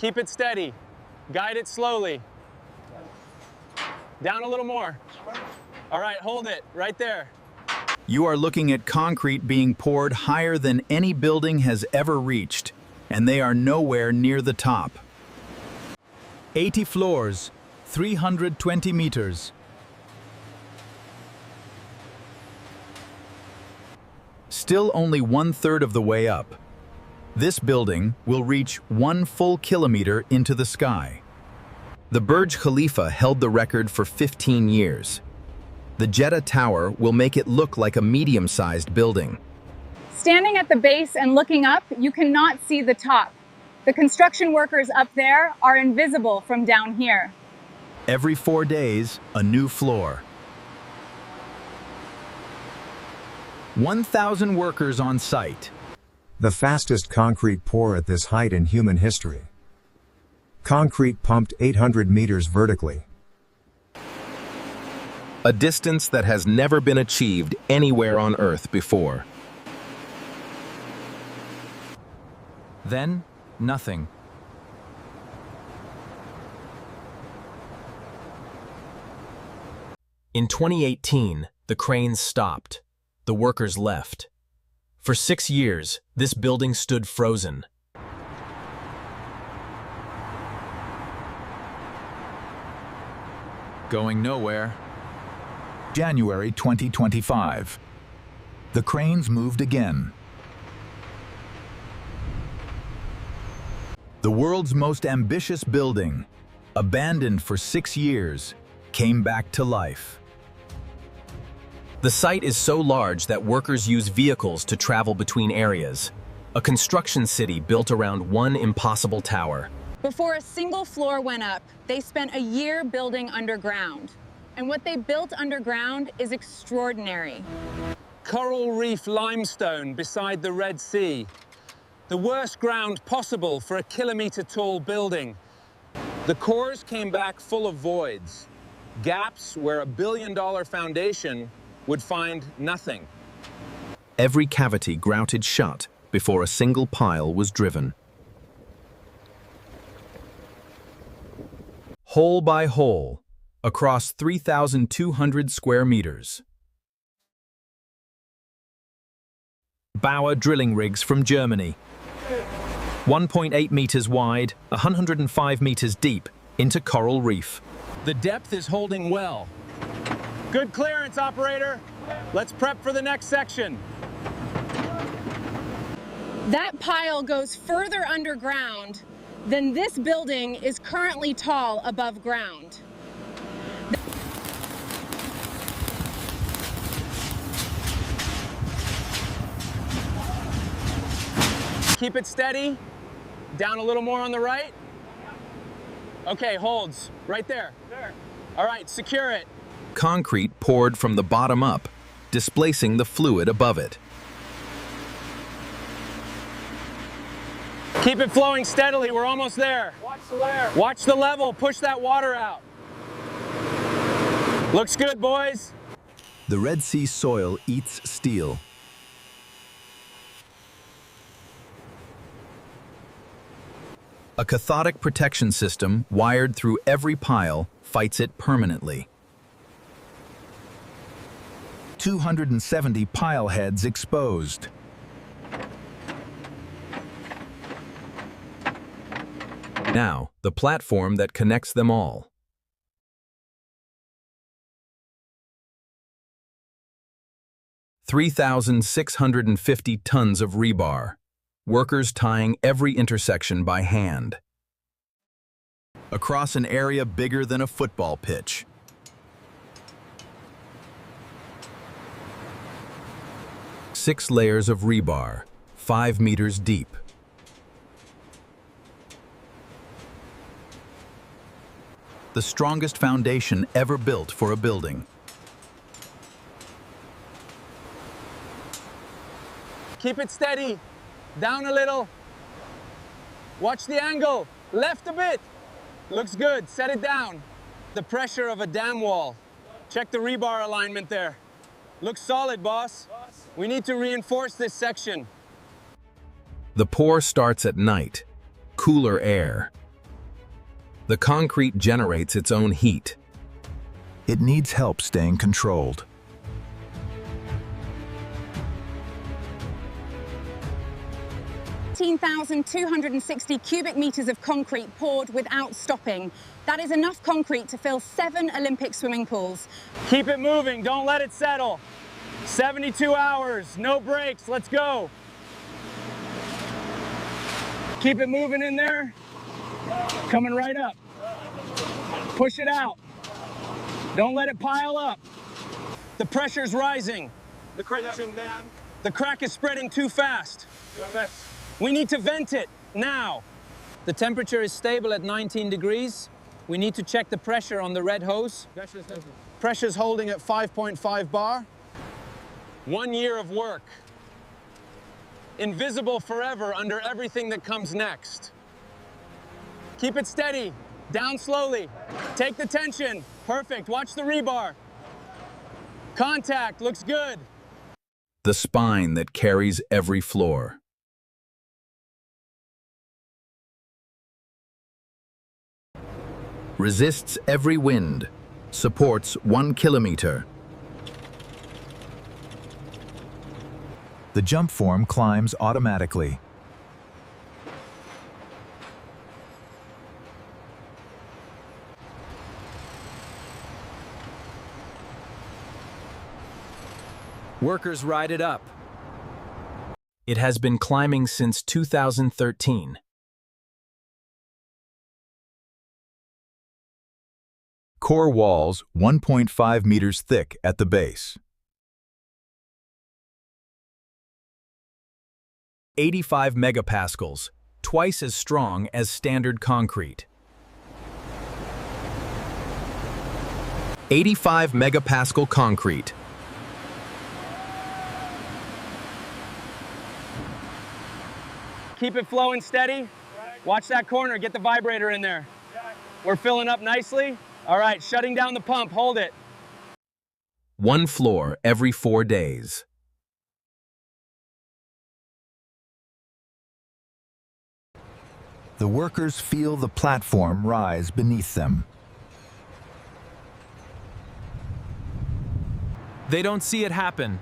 Keep it steady. Guide it slowly. Down a little more. All right, hold it right there. You are looking at concrete being poured higher than any building has ever reached, and they are nowhere near the top. 80 floors, 320 meters. Still only 1/3 of the way up. This building will reach 1 full kilometer into the sky. The Burj Khalifa held the record for 15 years. The Jeddah Tower will make it look like a medium-sized building. Standing at the base and looking up, you cannot see the top. The construction workers up there are invisible from down here. Every 4 days, a new floor. 1,000 workers on site. The fastest concrete pour at this height in human history. Concrete pumped 800 meters vertically. A distance that has never been achieved anywhere on Earth before. Then, nothing. In 2018, the cranes stopped. The workers left. For 6 years, this building stood frozen. Going nowhere. January 2025. The cranes moved again. The world's most ambitious building, abandoned for 6 years, came back to life. The site is so large that workers use vehicles to travel between areas. A construction city built around one impossible tower. Before a single floor went up, they spent a year building underground. And what they built underground is extraordinary. Coral reef limestone beside the Red Sea. The worst ground possible for a kilometer-tall building. The cores came back full of voids, gaps where a billion-dollar foundation would find nothing. Every cavity grouted shut before a single pile was driven. Hole by hole, across 3,200 square meters. Bauer drilling rigs from Germany. 1.8 meters wide, 105 meters deep, into coral reef. The depth is holding well. Good clearance, operator. Let's prep for the next section. That pile goes further underground than this building is currently tall above ground. Keep it steady. Down a little more on the right. Okay, holds. Right there. All right, secure it. Concrete poured from the bottom up, displacing the fluid above it. Keep it flowing steadily. We're almost there. Watch the layer. Watch the level. Push that water out. Looks good, boys. The Red Sea soil eats steel. A cathodic protection system wired through every pile fights it permanently. 270 pile heads exposed. Now, the platform that connects them all. $3,650 tons of rebar. Workers tying every intersection by hand. Across an area bigger than a football pitch. Six layers of rebar, 5 meters deep. The strongest foundation ever built for a building. Keep it steady. Down a little. Watch the angle. Left a bit. Looks good. Set it down. The pressure of a dam wall. Check the rebar alignment there. Looks solid, boss. We need to reinforce this section. The pour starts at night. Cooler air. The concrete generates its own heat. It needs help staying controlled. (18,260 cubic meters of concrete poured without stopping. That is enough concrete to fill 7 Olympic swimming pools. Keep it moving, don't let it settle. 72 hours, no breaks, let's go. Keep it moving in there. Coming right up. Push it out. Don't let it pile up. The pressure's rising. The crack is spreading too fast. We need to vent it now. The temperature is stable at 19 degrees. We need to check the pressure on the red hose. Pressure's holding at 5.5 bar. 1 year of work. Invisible forever under everything that comes next. Keep it steady, down slowly. Take the tension, perfect, watch the rebar. Contact, looks good. The spine that carries every floor. Resists every wind. Supports 1 kilometer. The jump form climbs automatically. Workers ride it up. It has been climbing since 2013. Core walls 1.5 meters thick at the base. 85 megapascals, twice as strong as standard concrete. 85 megapascal concrete. Keep it flowing steady. Watch that corner, get the vibrator in there. We're filling up nicely. All right, shutting down the pump, hold it. 1 floor every 4 days. The workers feel the platform rise beneath them. They don't see it happen.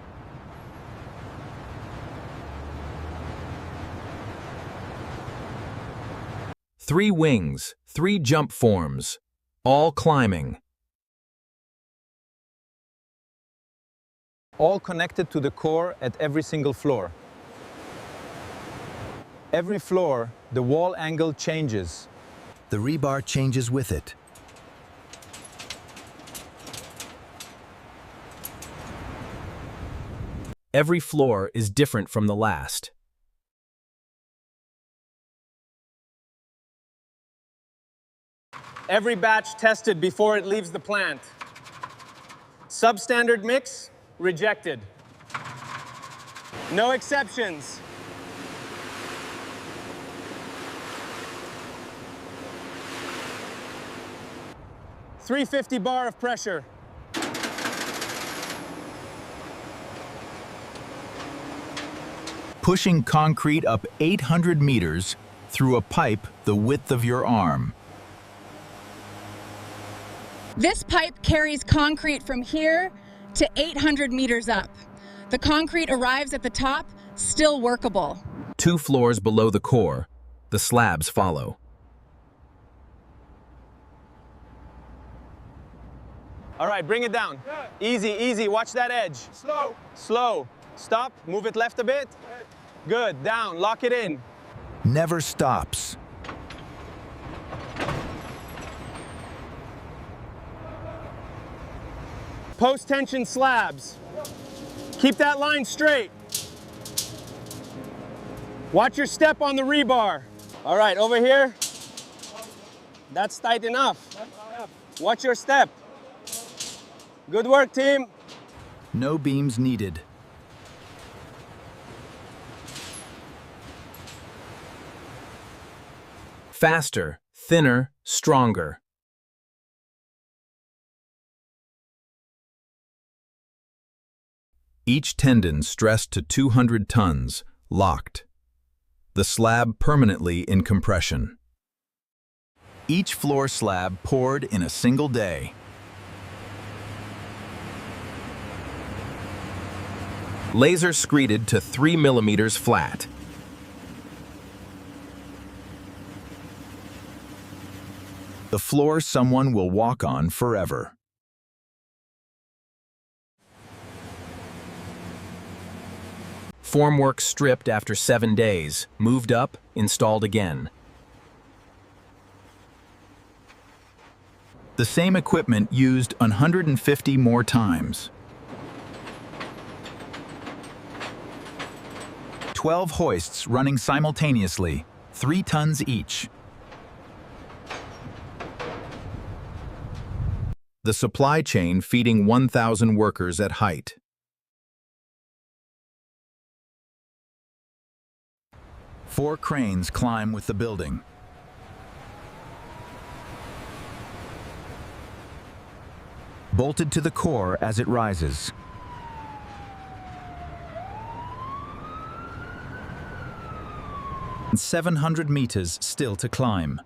Three wings, 3 jump forms, all climbing. All connected to the core at every single floor. Every floor, the wall angle changes. The rebar changes with it. Every floor is different from the last. Every batch tested before it leaves the plant. Substandard mix, rejected. No exceptions. .350 bar of pressure. Pushing concrete up 800 meters through a pipe the width of your arm. This pipe carries concrete from here to 800 meters up. The concrete arrives at the top, still workable. 2 floors below the core, the slabs follow. All right, bring it down. Easy, easy, watch that edge. Slow. Slow. Stop, move it left a bit. Good, down, lock it in. Never stops. Post-tension slabs. Keep that line straight. Watch your step on the rebar. All right, over here. That's tight enough. Watch your step. Good work, team. No beams needed. Faster, thinner, stronger. Each tendon stressed to 200 tons, locked. The slab permanently in compression. Each floor slab poured in a single day. Laser screeded to 3 millimeters flat. The floor someone will walk on forever. Formwork stripped after 7 days, moved up, installed again. The same equipment used 150 more times. 12 hoists running simultaneously, 3 tons each. The supply chain feeding 1,000 workers at height. Four cranes climb with the building. Bolted to the core as it rises. And 700 meters still to climb.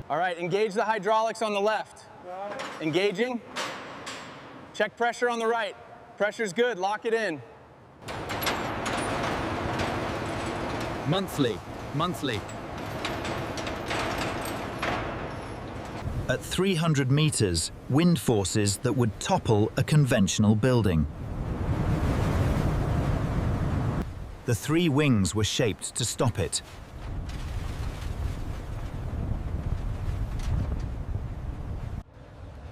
All right, engage the hydraulics on the left. Engaging. Check pressure on the right. Pressure's good, lock it in. Monthly. At 300 meters, wind forces that would topple a conventional building. The 3 wings were shaped to stop it.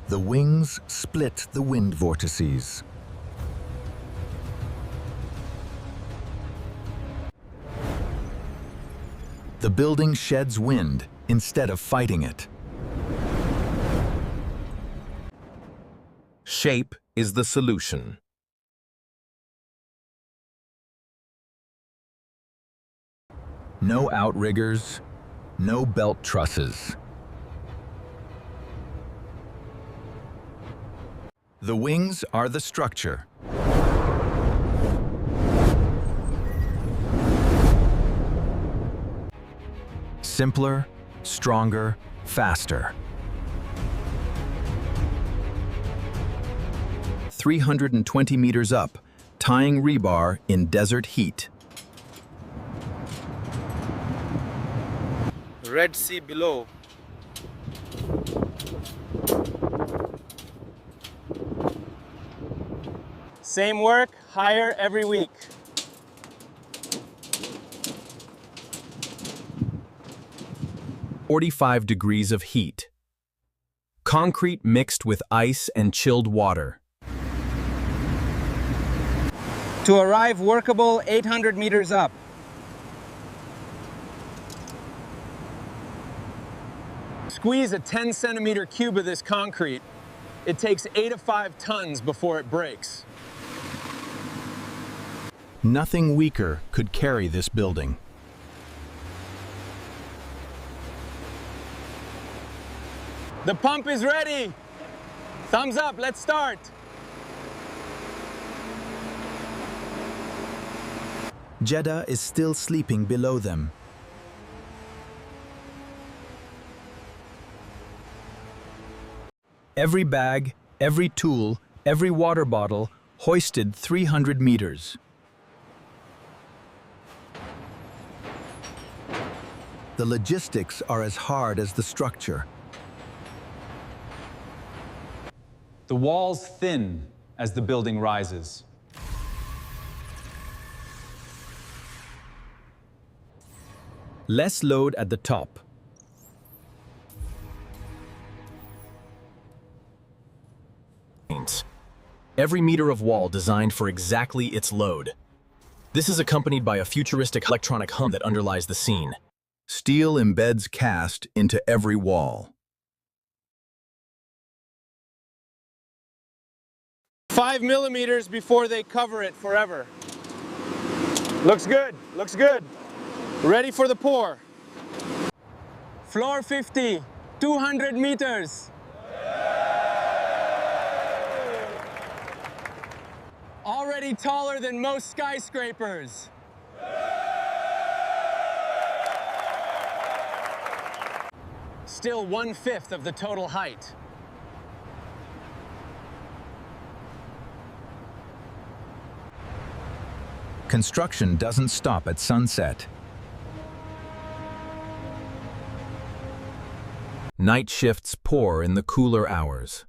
The wings split the wind vortices. The building sheds wind instead of fighting it. Shape is the solution. No outriggers, no belt trusses. The wings are the structure. Simpler, stronger, faster. 320 meters up, tying rebar in desert heat. Red Sea below. Same work, higher every week. "45 degrees of heat. Concrete mixed with ice and chilled water. To arrive workable 800 meters up. Squeeze a 10 centimeter cube of this concrete. It takes 8 to 5 tons before it breaks. Nothing weaker could carry this building. The pump is ready. Thumbs up, let's start. Jeddah is still sleeping below them. Every bag, every tool, every water bottle hoisted 300 meters. The logistics are as hard as the structure. The walls thin as the building rises. Less load at the top. Every meter of wall designed for exactly its load. This is accompanied by a futuristic electronic hum that underlies the scene. Steel embeds cast into every wall. 5 millimeters before they cover it forever. Looks good, looks good. Ready for the pour. Floor 50, 200 meters. Already taller than most skyscrapers. still 1/5 of the total height. Construction doesn't stop at sunset. Night shifts pour in the cooler hours.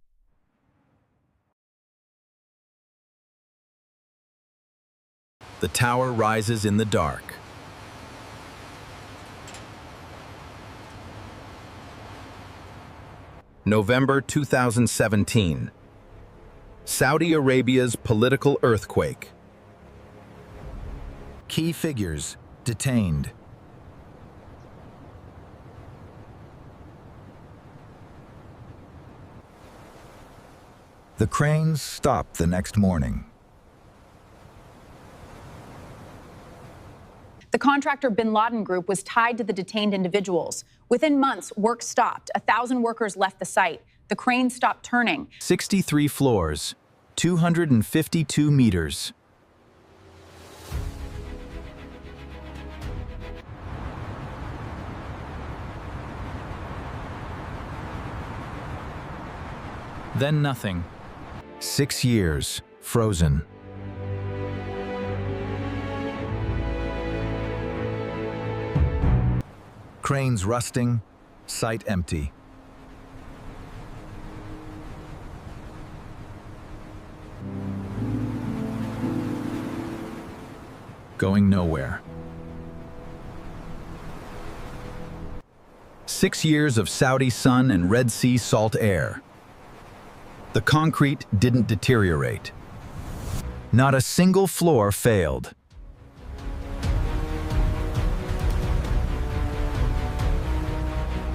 The tower rises in the dark. November 2017. Saudi Arabia's political earthquake. Key figures detained. The cranes stopped the next morning. The contractor Bin Laden Group was tied to the detained individuals. Within months, work stopped. 1,000 workers left the site. The crane stopped turning. 63 floors, 252 meters. Then nothing. 6 years, frozen. Cranes rusting, site empty. Going nowhere. 6 years of Saudi sun and Red Sea salt air. The concrete didn't deteriorate. Not a single floor failed.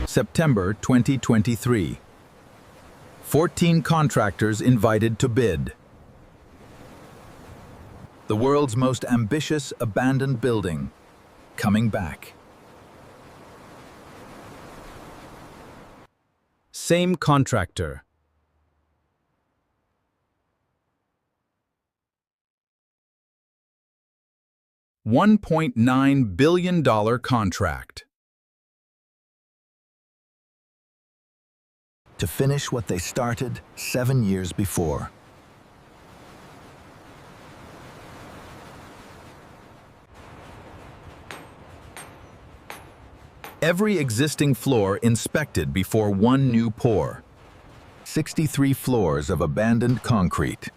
September 2023. 14 contractors invited to bid. The world's most ambitious abandoned building coming back. Same contractor. $1.9 billion contract. To finish what they started 7 years before. Every existing floor inspected before one new pour. 63 floors of abandoned concrete.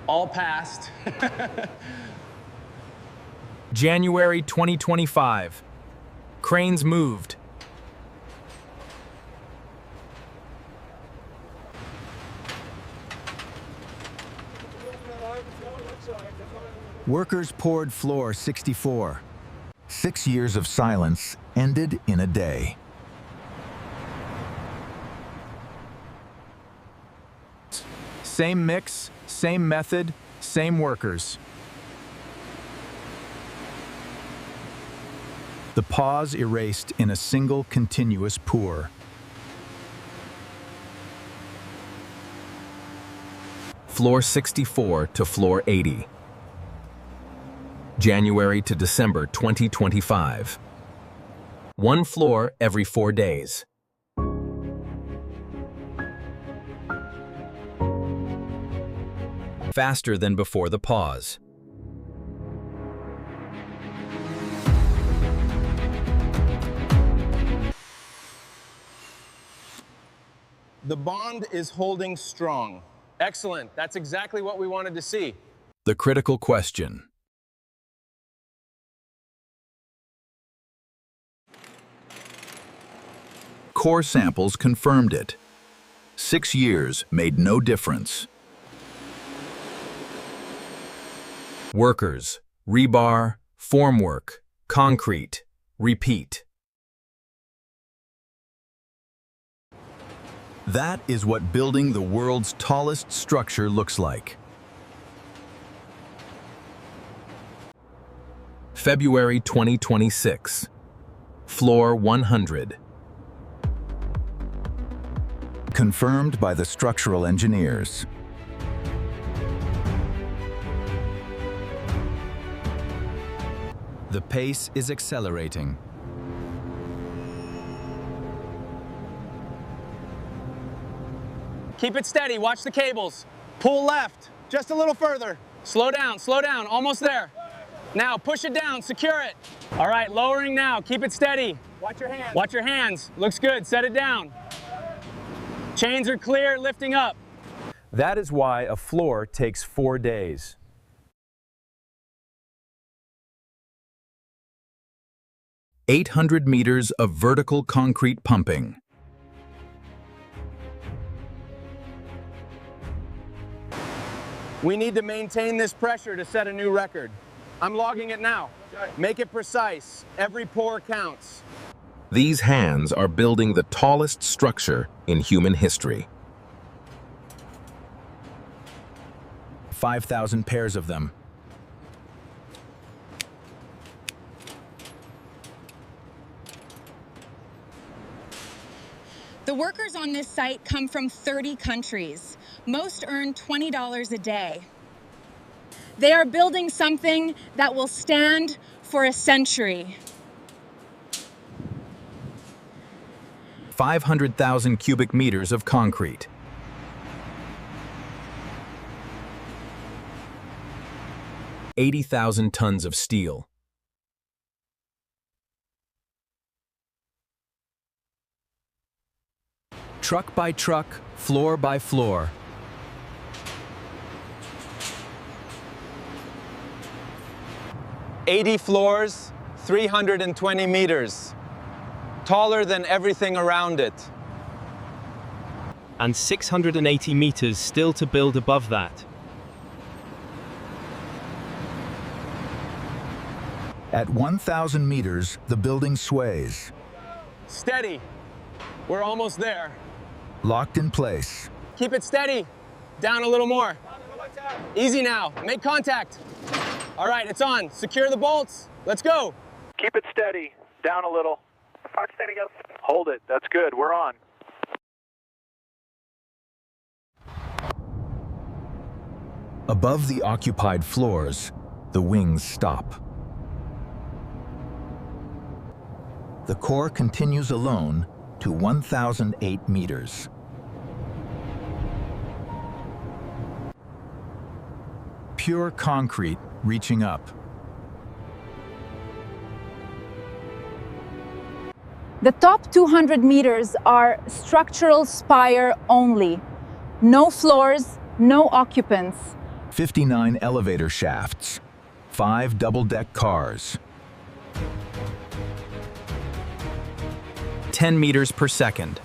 All passed. January 2025. Cranes moved. Workers poured floor 64. 6 years of silence ended in a day. Same mix, same method, same workers. The pause erased in a single continuous pour. Floor 64 to floor 80. January to December 2025. One floor every 4 days. Faster than before the pause. The bond is holding strong. Excellent. That's exactly what we wanted to see. The critical question. Core samples confirmed it. 6 years made no difference. Workers, rebar, formwork, concrete, repeat. That is what building the world's tallest structure looks like. February 2026. Floor 100. Confirmed by the structural engineers. The pace is accelerating. Keep it steady, watch the cables. Pull left, just a little further. Slow down, almost there. Now push it down, secure it. All right, lowering now, keep it steady. Watch your hands. Watch your hands, looks good, set it down. Chains are clear, lifting up. That is why a floor takes 4 days. "800 meters of vertical concrete pumping." We need to maintain this pressure to set a new record. I'm logging it now. Make it precise. Every pour counts. These hands are building the tallest structure in human history. 5,000 pairs of them. The workers on this site come from 30 countries. Most earn $20 a day. They are building something that will stand for a century. 500,000 cubic meters of concrete. $80,000 tons of steel. Truck by truck, floor by floor. "80 floors, 320 meters. Taller than everything around it. And 680 meters still to build above that. At 1,000 meters, the building sways. Steady. We're almost there. Locked in place. Keep it steady. Down a little more. Easy now. Make contact. All right, it's on. Secure the bolts. Let's go. Keep it steady. Down a little. Steady, go. Hold it. That's good. We're on. Above the occupied floors, the wings stop. The core continues alone to 1,008 meters. Pure concrete reaching up. The top 200 meters are structural spire only. No floors, no occupants. 59 elevator shafts. 5 double-deck cars. 10 meters per second.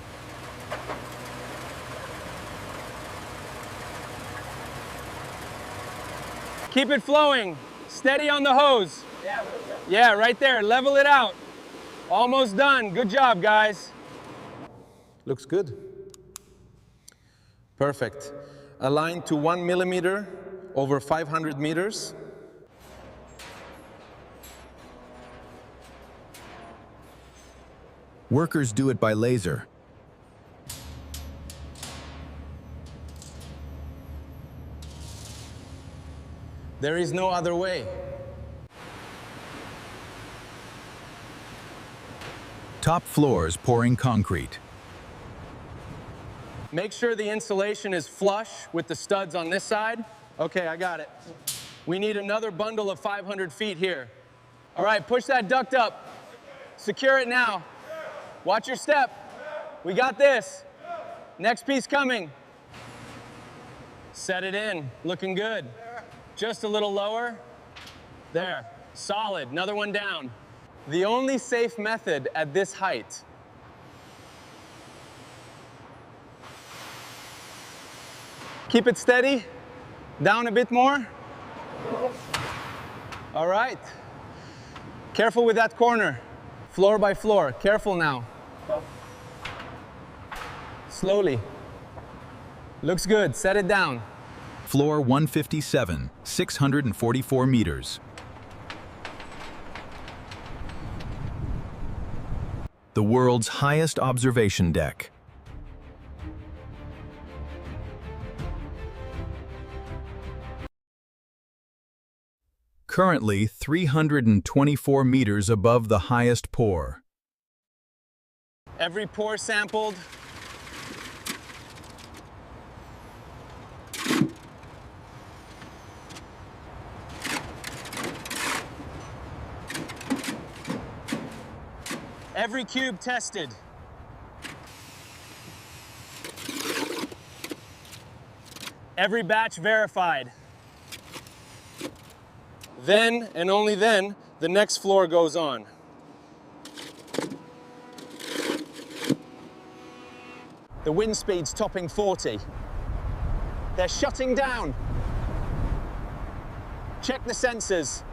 Keep it flowing. Steady on the hose. Yeah, right there. Level it out. Almost done. Good job, guys. Looks good. Perfect. Align to 1 millimeter over 500 meters. Workers do it by laser. There is no other way. Top floors pouring concrete. Make sure the insulation is flush with the studs on this side. Okay, I got it. We need another bundle of 500 feet here. All right, push that duct up. Secure it now. Watch your step. We got this. Next piece coming. Set it in. Looking good. Just a little lower. There. Solid. Another one down. The only safe method at this height. Keep it steady. Down a bit more. All right. Careful with that corner. Floor by floor. Careful now. Slowly. Looks good. Set it down. Floor 157, 644 meters. The world's highest observation deck. currently 324 meters above the highest pour. Every pour sampled. Every cube tested. Every batch verified. Then, and only then, the next floor goes on. The wind speed's topping 40. They're shutting down. Check the sensors.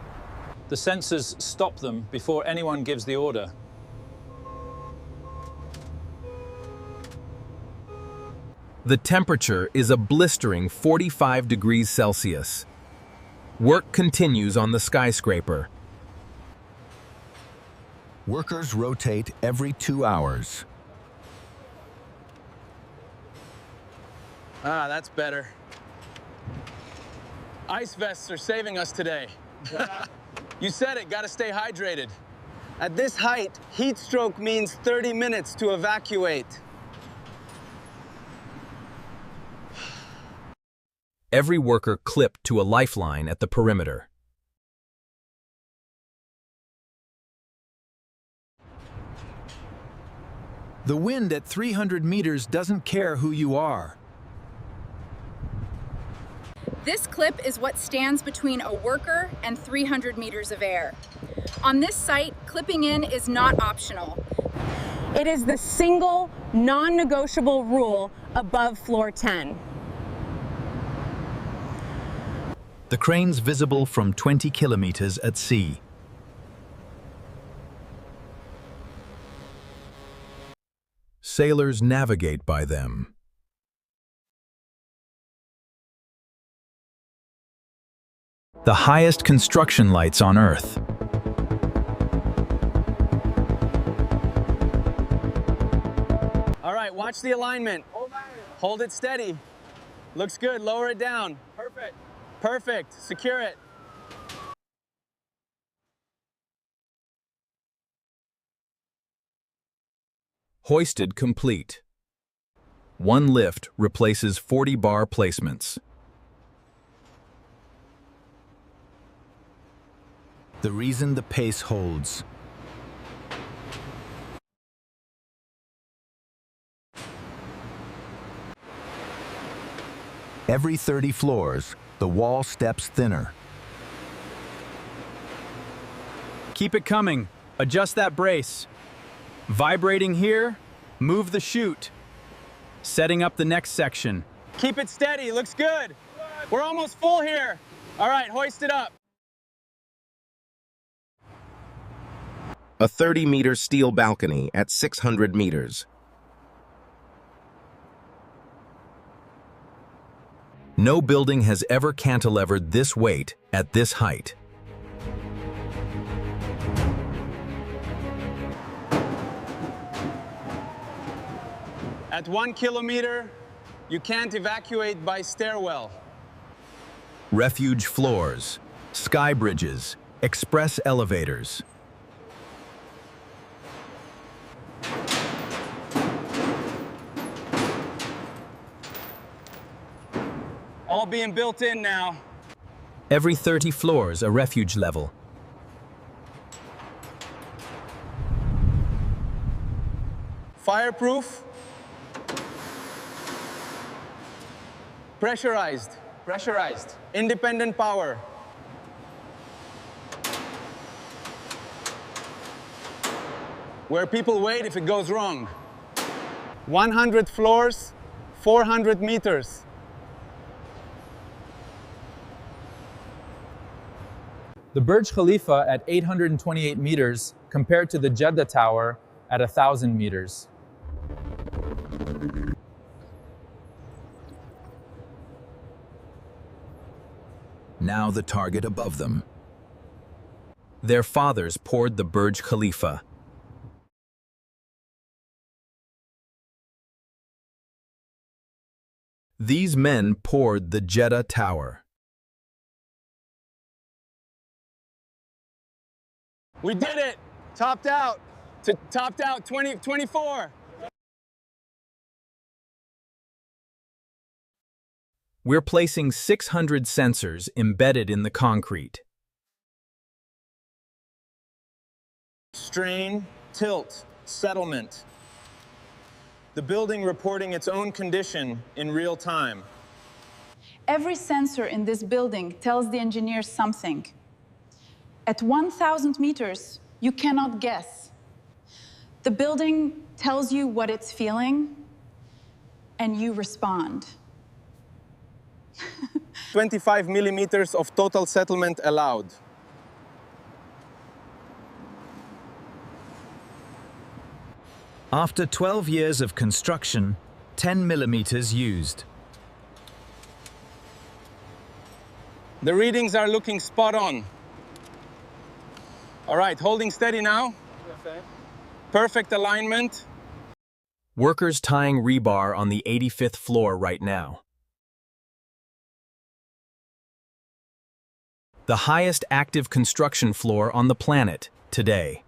The sensors stop them before anyone gives the order. The temperature is a blistering 45 degrees Celsius. Work continues on the skyscraper. Workers rotate every 2 hours. Ah, that's better. Ice vests are saving us today. You said it, gotta stay hydrated. At this height, heat stroke means 30 minutes to evacuate. Every worker clipped to a lifeline at the perimeter. The wind at 300 meters doesn't care who you are. This clip is what stands between a worker and 300 meters of air. On this site, clipping in is not optional. It is the single, non-negotiable rule above floor 10. The crane's visible from 20 kilometers at sea. Sailors navigate by them. The highest construction lights on Earth. All right, watch the alignment. Hold it steady. Looks good, lower it down. Perfect. Perfect, secure it. Hoisted complete. One lift replaces 40 bar placements. The reason the pace holds. Every 30 floors, the wall steps thinner. Keep it coming. Adjust that brace. Vibrating here, move the chute. Setting up the next section. Keep it steady, looks good. We're almost full here. All right, hoist it up. A 30-meter steel balcony at 600 meters. No building has ever cantilevered this weight at this height. At 1 kilometer, you can't evacuate by stairwell. Refuge floors, sky bridges, express elevators. All being built in now. Every 30 floors, a refuge level. Fireproof. Pressurized. Pressurized. Independent power. Where people wait if it goes wrong. 100 floors, 400 meters. The Burj Khalifa at 828 meters compared to the Jeddah Tower at 1,000 meters. Now the target above them. Their fathers poured the Burj Khalifa. These men poured the Jeddah Tower. We did it! Topped out. Topped out 24. We're placing 600 sensors embedded in the concrete. Strain, tilt, settlement. The building reporting its own condition in real time. Every sensor in this building tells the engineers something. At 1,000 meters, you cannot guess. The building tells you what it's feeling, and you respond. 25 millimeters of total settlement allowed. After 12 years of construction, 10 millimeters used. The readings are looking spot on. All right, holding steady now. Okay. Perfect alignment. Workers tying rebar on the 85th floor right now. The highest active construction floor on the planet today.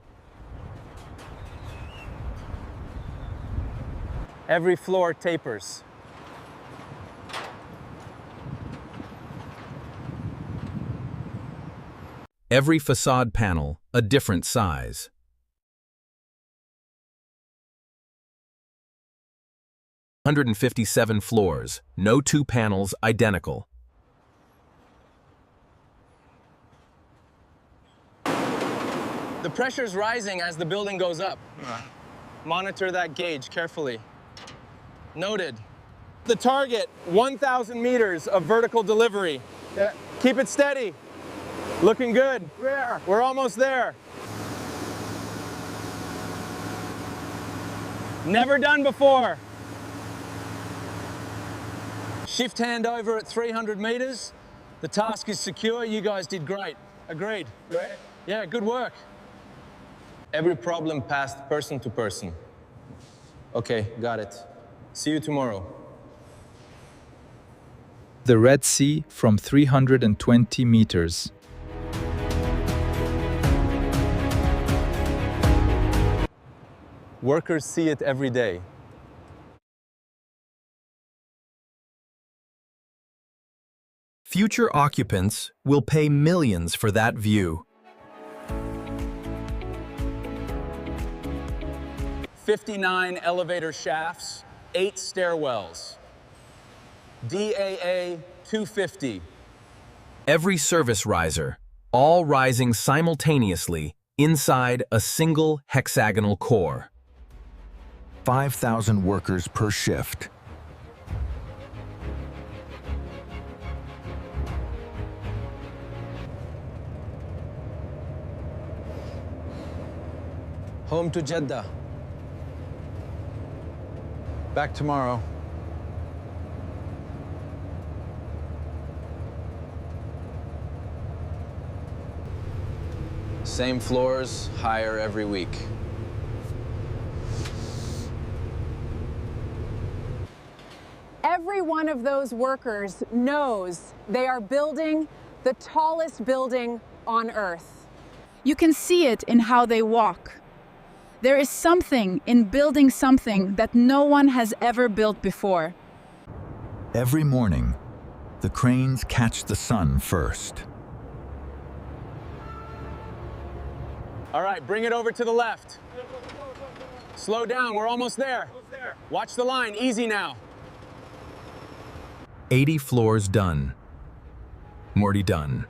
Every floor tapers. Every facade panel a different size. (157 floors, no two panels identical. The pressure's rising as the building goes up. Monitor that gauge carefully. Noted. The target, 1,000 meters of vertical delivery. Yeah. Keep it steady. Looking good. Where? We're almost there. Never done before. Shift hand over at 300 meters. The task is secure. You guys did great. Agreed. Great. Yeah, good work. Every problem passed person to person. Okay, got it. See you tomorrow. The Red Sea from 320 meters. Workers see it every day. Future occupants will pay millions for that view. 59 elevator shafts, 8 stairwells. DAA 250. Every service riser, all rising simultaneously inside a single hexagonal core. 5,000 workers per shift. Home to Jeddah. Back tomorrow. Same floors, higher every week. Every one of those workers knows they are building the tallest building on Earth. You can see it in how they walk. There is something in building something that no one has ever built before. Every morning, the cranes catch the sun first. All right, bring it over to the left. Slow down, we're almost there. Watch the line, easy now. 80 floors done. Morty done.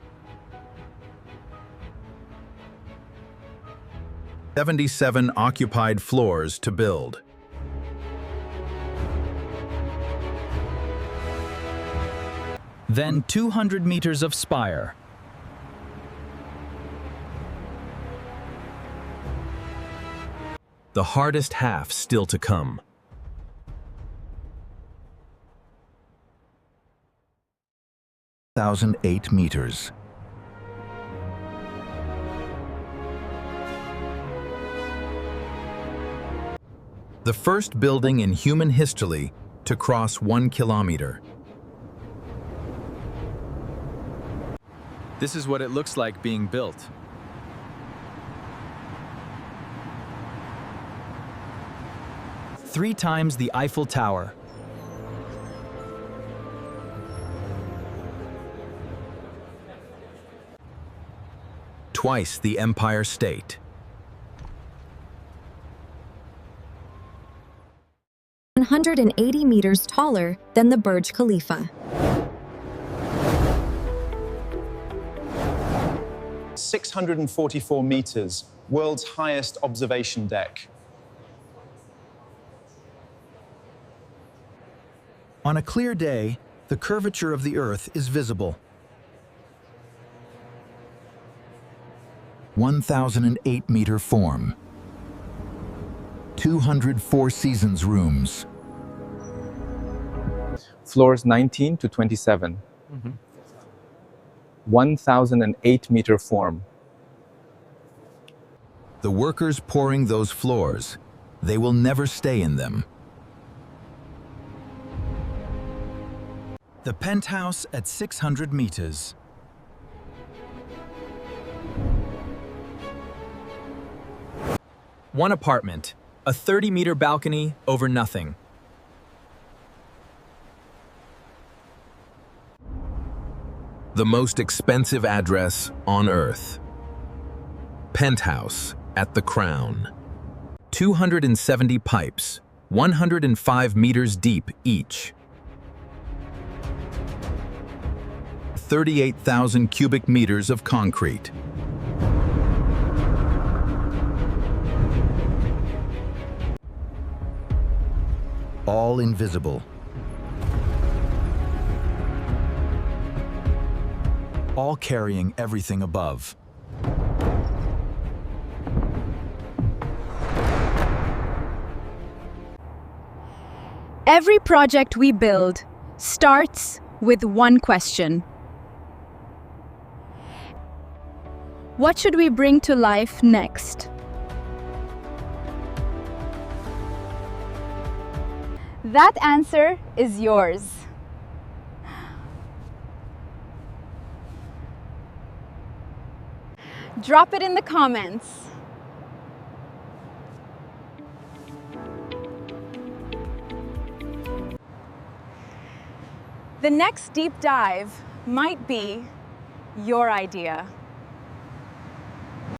77 occupied floors to build. Then 200 meters of spire. The hardest half still to come. 1,008 meters. The first building in human history to cross 1 kilometer. This is what it looks like being built. 3 times the Eiffel Tower. Twice the Empire State. 180 meters taller than the Burj Khalifa. 644 meters, world's highest observation deck. On a clear day, the curvature of the Earth is visible. 1,008-meter form. 200 Four Seasons rooms. Floors 19 to 27. 1,008-meter form. The workers pouring those floors, they will never stay in them. The penthouse at 600 meters. One apartment, a 30-meter balcony over nothing. The most expensive address on Earth. Penthouse at the Crown. 270 pipes, 105 meters deep each. 38,000 cubic meters of concrete. All invisible. All carrying everything above. Every project we build starts with one question. What should we bring to life next? That answer is yours. Drop it in the comments. The next deep dive might be your idea.